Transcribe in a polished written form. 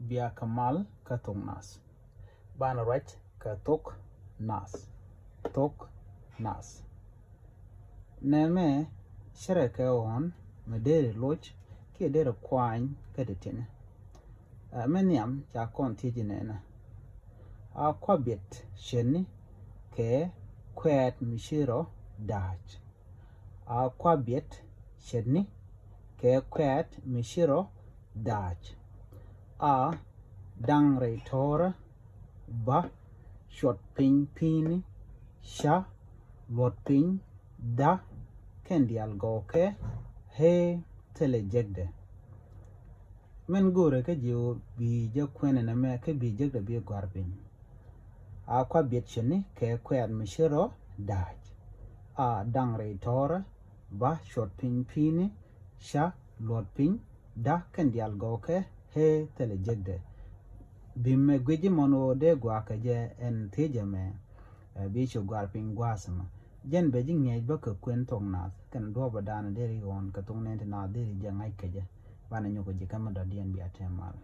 bia kamal katung nas ban right katok nas neme sharaka on medere loch ke dere kwany kadetene meniam cha konti jinena a kwabet sheni ke kwet mishiro dach a kwabet sheni ke kwet mishiro dach a dangre tora ba shot pini sha lot pin da kendial goke he telejegde men gore ke jiu bi je kwene na me ke bi jegde bi garbin a kwa bietcheni ke kwet mishiro dach a dangre tora ba shot pini sha lot pin da kendial goke he telejegde bimme gweji mono de gwa ka je en teje me bi chu garbin gwasma jen be jing nyej ba ka kwen tong na kan do ba dan de ri on ka tong ne na de ri je ngai ke je bana nyoko je kama da dien bi atemal